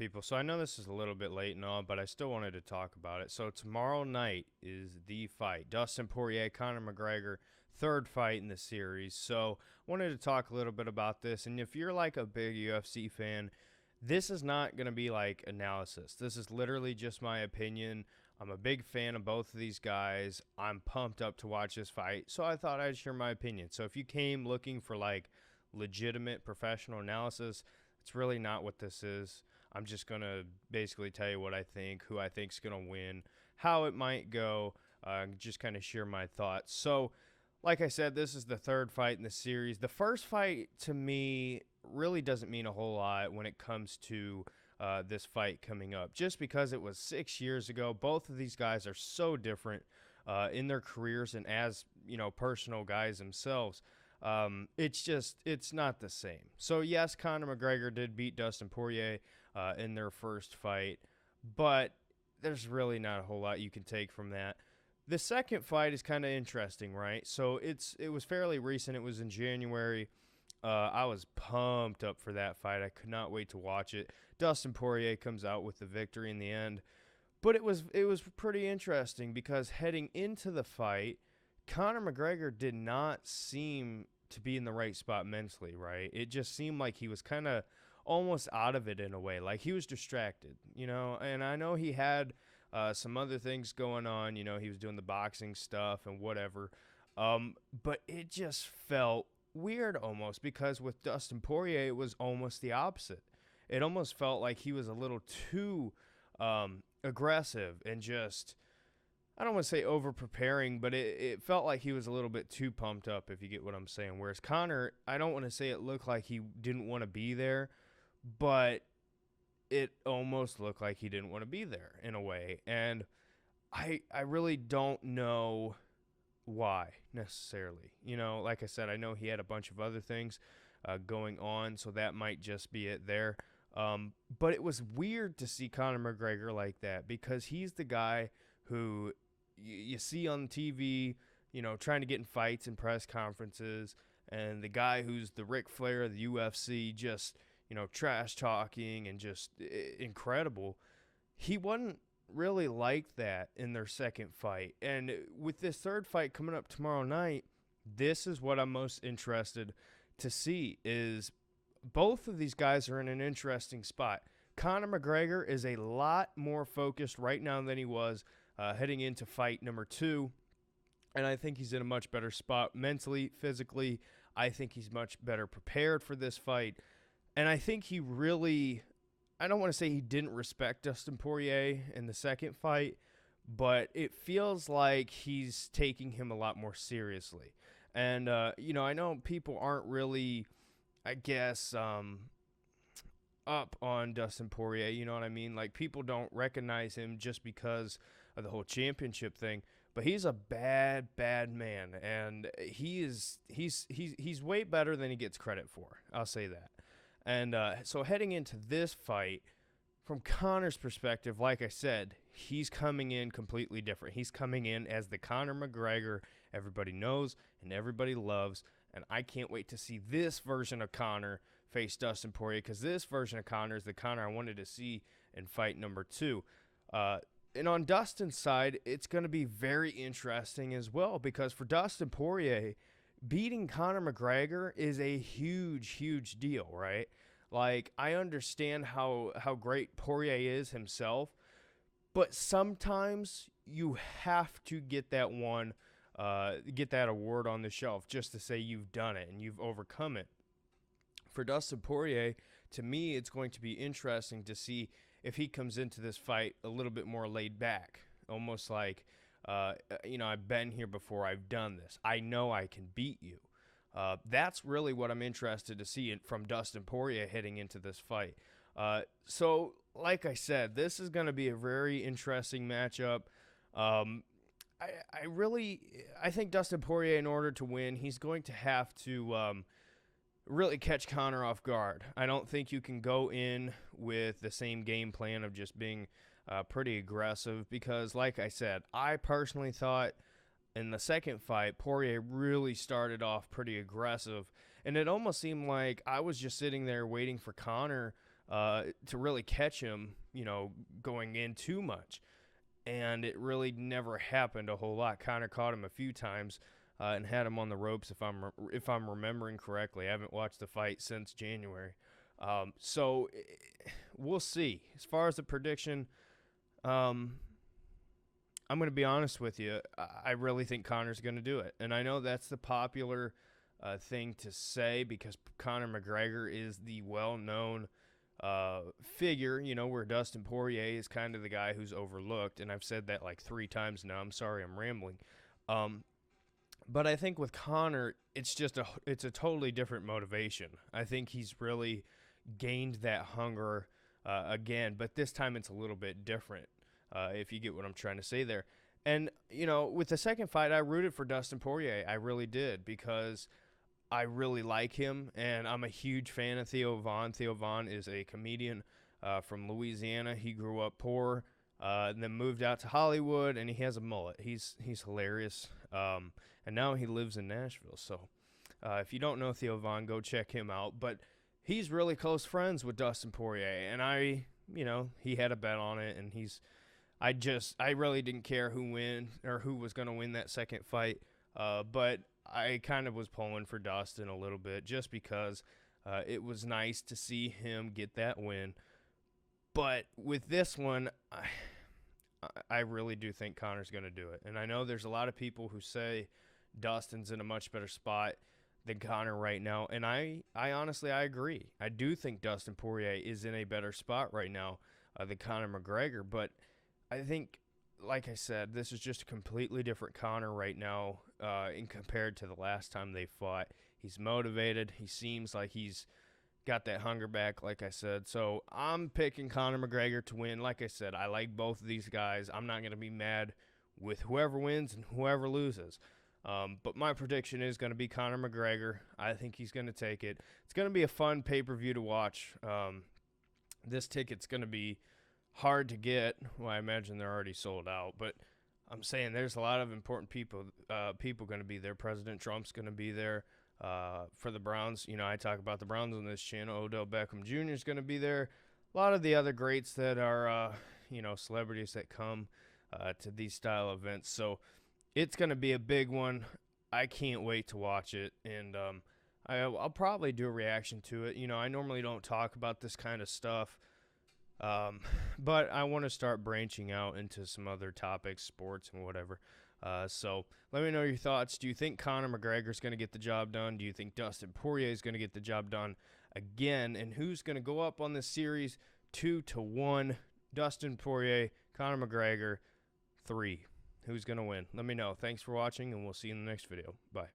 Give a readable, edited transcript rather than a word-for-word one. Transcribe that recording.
people? So I know this is a little bit late and all, but I still wanted to talk about it. So tomorrow night is the fight. Dustin Poirier, Conor McGregor, third fight in the series. So I wanted to talk a little bit about this. And if you're like a big UFC fan, this is not going to be like analysis. This is literally just my opinion. I'm a big fan of both of these guys. I'm pumped up to watch this fight. So I thought I'd share my opinion. So if you came looking for like legitimate professional analysis, it's really not what this is. I'm just going to basically tell you what I think, who I think is going to win, how it might go, just kind of share my thoughts. So, like I said, this is the third fight in the series. The first fight, to me, really doesn't mean a whole lot when it comes to this fight coming up, just because it was 6 years ago. Both of these guys are so different in their careers and as, personal guys themselves. It's not the same. So yes, Conor McGregor did beat Dustin Poirier in their first fight, but there's really not a whole lot you can take from that. The second fight is kind of interesting, right? So it was fairly recent. It was in January. I was pumped up for that fight. I could not wait to watch it. Dustin Poirier comes out with the victory in the end. But it was pretty interesting because heading into the fight, Conor McGregor did not seem to be in the right spot mentally, right? It just seemed like he was kind of almost out of it in a way, like he was distracted, and I know he had some other things going on, he was doing the boxing stuff and whatever, but it just felt weird almost because with Dustin Poirier, it was almost the opposite. It almost felt like he was a little too aggressive and just, I don't want to say over preparing, but it felt like he was a little bit too pumped up, if you get what I'm saying. Whereas Conor, I don't want to say it looked like he didn't want to be there, but it almost looked like he didn't want to be there in a way. And I really don't know why necessarily. Like I said, I know he had a bunch of other things going on, so that might just be it there. But it was weird to see Conor McGregor like that because he's the guy who you see on TV, trying to get in fights and press conferences, and the guy who's the Ric Flair of the UFC, just, trash talking and just incredible. He wasn't really like that in their second fight. And with this third fight coming up tomorrow night, this is what I'm most interested to see is both of these guys are in an interesting spot. Conor McGregor is a lot more focused right now than he was heading into fight number 2. And I think he's in a much better spot mentally, physically. I think he's much better prepared for this fight. And I think he really, I don't want to say he didn't respect Dustin Poirier in the second fight, but it feels like he's taking him a lot more seriously. And, I know people aren't really, I guess, up on Dustin Poirier, you know what I mean? Like, people don't recognize him just because of the whole championship thing, but he's a bad man, and he's way better than he gets credit for. I'll say that. And so heading into this fight, from Conor's perspective, like I said, he's coming in completely different. He's coming in as the Conor McGregor everybody knows and everybody loves, and I can't wait to see this version of Conor face Dustin Poirier, because this version of Conor is the Conor I wanted to see in fight number 2. And on Dustin's side, it's going to be very interesting as well, because for Dustin Poirier, beating Conor McGregor is a huge deal, right? Like, I understand how great Poirier is himself, but sometimes you have to get that award on the shelf just to say you've done it and you've overcome it. For Dustin Poirier, to me, it's going to be interesting to see if he comes into this fight a little bit more laid back, almost like, I've been here before, I've done this, I know I can beat you. That's really what I'm interested to see from Dustin Poirier heading into this fight. So, like I said, this is going to be a very interesting matchup. I think Dustin Poirier, in order to win, he's going to have to really catch Conor off guard. I don't think you can go in with the same game plan of just being pretty aggressive because, like I said, I personally thought in the second fight, Poirier really started off pretty aggressive, and it almost seemed like I was just sitting there waiting for Conor to really catch him, going in too much. And it really never happened a whole lot. Conor caught him a few times and had him on the ropes, if I'm remembering correctly. I haven't watched the fight since January. So we'll see. As far as the prediction, I'm going to be honest with you. I really think Conor's going to do it. And I know that's the popular thing to say because Conor McGregor is the well-known figure, where Dustin Poirier is kind of the guy who's overlooked. And I've said that like 3 times now. I'm sorry I'm rambling. But I think with Conor, it's a totally different motivation. I think he's really gained that hunger again, but this time it's a little bit different, if you get what I'm trying to say there. And, with the second fight, I rooted for Dustin Poirier. I really did because I really like him, and I'm a huge fan of Theo Von. Theo Von is a comedian from Louisiana. He grew up poor, and then moved out to Hollywood, and he has a mullet. He's hilarious, and now he lives in Nashville. So if you don't know Theo Von, go check him out. But he's really close friends with Dustin Poirier, and he had a bet on it, and I really didn't care who was going to win that second fight, but I kind of was pulling for Dustin a little bit just because it was nice to see him get that win. But with this one, I really do think Conor's going to do it. And I know there's a lot of people who say Dustin's in a much better spot than Conor right now, and I honestly agree. I do think Dustin Poirier is in a better spot right now than Conor McGregor, but I think, like I said, this is just a completely different Conor right now in compared to the last time they fought. He's motivated. He seems like he's got that hunger back, like I said. So I'm picking Conor McGregor to win. Like I said, I like both of these guys. I'm not going to be mad with whoever wins and whoever loses. But my prediction is going to be Conor McGregor. I think he's going to take it. It's going to be a fun pay-per-view to watch. This ticket's going to be hard to get. Well, I imagine they're already sold out. But I'm saying there's a lot of important people going to be there. President Trump's going to be there for the Browns. I talk about the Browns on this channel. Odell Beckham Jr. is going to be there. A lot of the other greats that are, celebrities that come to these style events. So it's going to be a big one. I can't wait to watch it, and I'll probably do a reaction to it. I normally don't talk about this kind of stuff, but I want to start branching out into some other topics, sports and whatever. So let me know your thoughts. Do you think Conor McGregor is going to get the job done? Do you think Dustin Poirier is going to get the job done again? And who's going to go up on this series 2-1? Dustin Poirier, Conor McGregor, 3. Who's going to win? Let me know. Thanks for watching, and we'll see you in the next video. Bye.